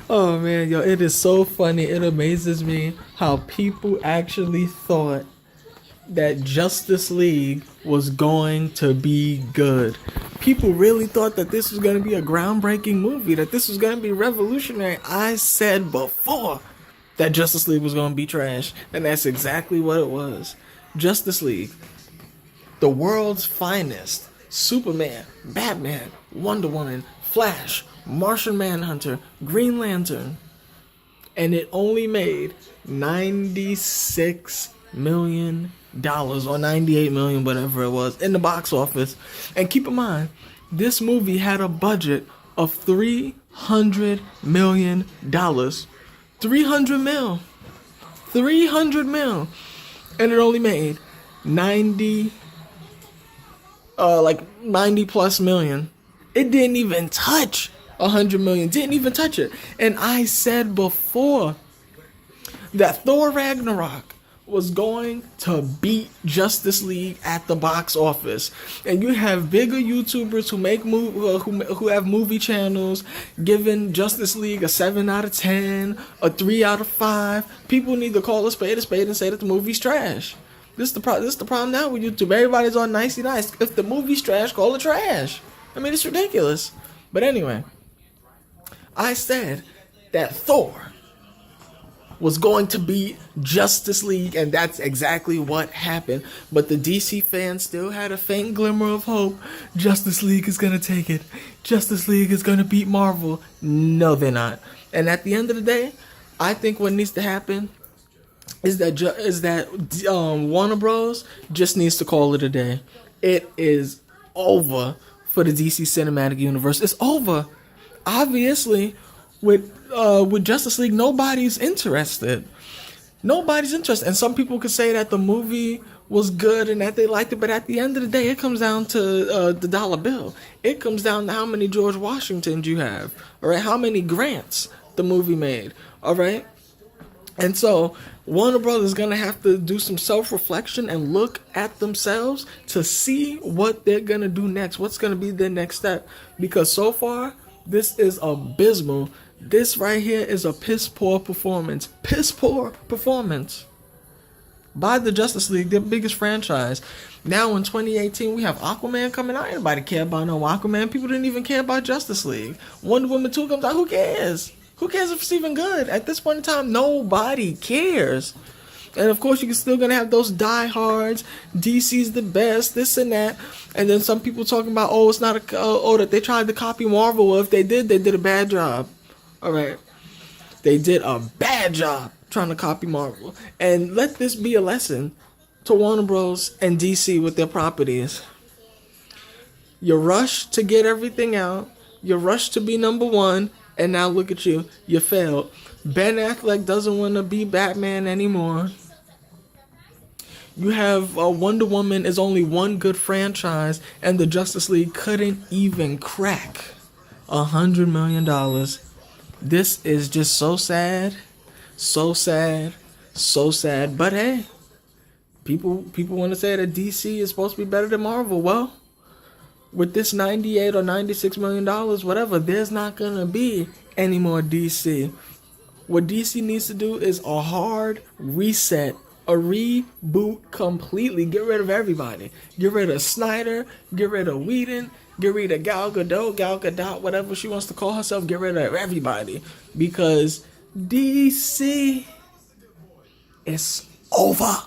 Oh man, yo, it is so funny. It amazes me how people actually thought that Justice League was going to be good. People really thought that this was going to be a groundbreaking movie, that this was going to be revolutionary. I said before that Justice League was going to be trash, and that's exactly what it was. Justice League, the world's finest. Superman, Batman, Wonder Woman, Flash, Martian Manhunter, Green Lantern. And it only made $96 million or 98 million, whatever it was, in the box office. And keep in mind, this movie had a budget of $300 million. 300 mil. 300 mil. And it only made 90 plus million. It didn't even touch 100 million. Didn't even touch it. And I said before that Thor Ragnarok was going to beat Justice League at the box office. And you have bigger YouTubers who make who have movie channels giving Justice League a 7 out of 10, a 3 out of 5. People need to call a spade and say that the movie's trash. This is the problem now with YouTube. Everybody's on nicey nice. If the movie's trash, call it trash. I mean, it's ridiculous. But anyway, I said that Thor was going to beat Justice League, and that's exactly what happened. But the DC fans still had a faint glimmer of hope. Justice League is going to take it. Justice League is going to beat Marvel. No, they're not. And at the end of the day, I think what needs to happen is that Warner Bros. Just needs to call it a day. It is over for the DC Cinematic Universe. It's over. Obviously, with Justice League, nobody's interested. Nobody's interested. And some people could say that the movie was good and that they liked it, but at the end of the day, it comes down to the dollar bill. It comes down to how many George Washingtons you have, all right? How many grants the movie made, all right? And so Warner Brothers is going to have to do some self-reflection and look at themselves to see what they're going to do next. What's going to be their next step? Because so far, this is abysmal. This right here is a piss-poor performance. Piss-poor performance by the Justice League, their biggest franchise. Now in 2018, we have Aquaman coming out. Anybody care about no Aquaman? People didn't even care about Justice League. Wonder Woman 2 comes out. Who cares? Who cares if it's even good? At this point in time, nobody cares. And of course, you're still going to have those diehards. DC's the best, this and that. And then some people talking about, it's not that they tried to copy Marvel. Well, if they did a bad job. All right. They did a bad job trying to copy Marvel. And let this be a lesson to Warner Bros. And DC with their properties. You rush to get everything out. You rush to be number one. And now look at you. You failed. Ben Affleck doesn't want to be Batman anymore. You have Wonder Woman is only one good franchise, and the Justice League couldn't even crack $100 million. This is just so sad. So sad. So sad. But hey, people want to say that DC is supposed to be better than Marvel. Well, with this $98 or $96 million, whatever, there's not going to be any more DC. What DC needs to do is a hard reset, a reboot completely. Get rid of everybody. Get rid of Snyder, get rid of Whedon, get rid of Gal Gadot, whatever she wants to call herself. Get rid of everybody. Because DC is over.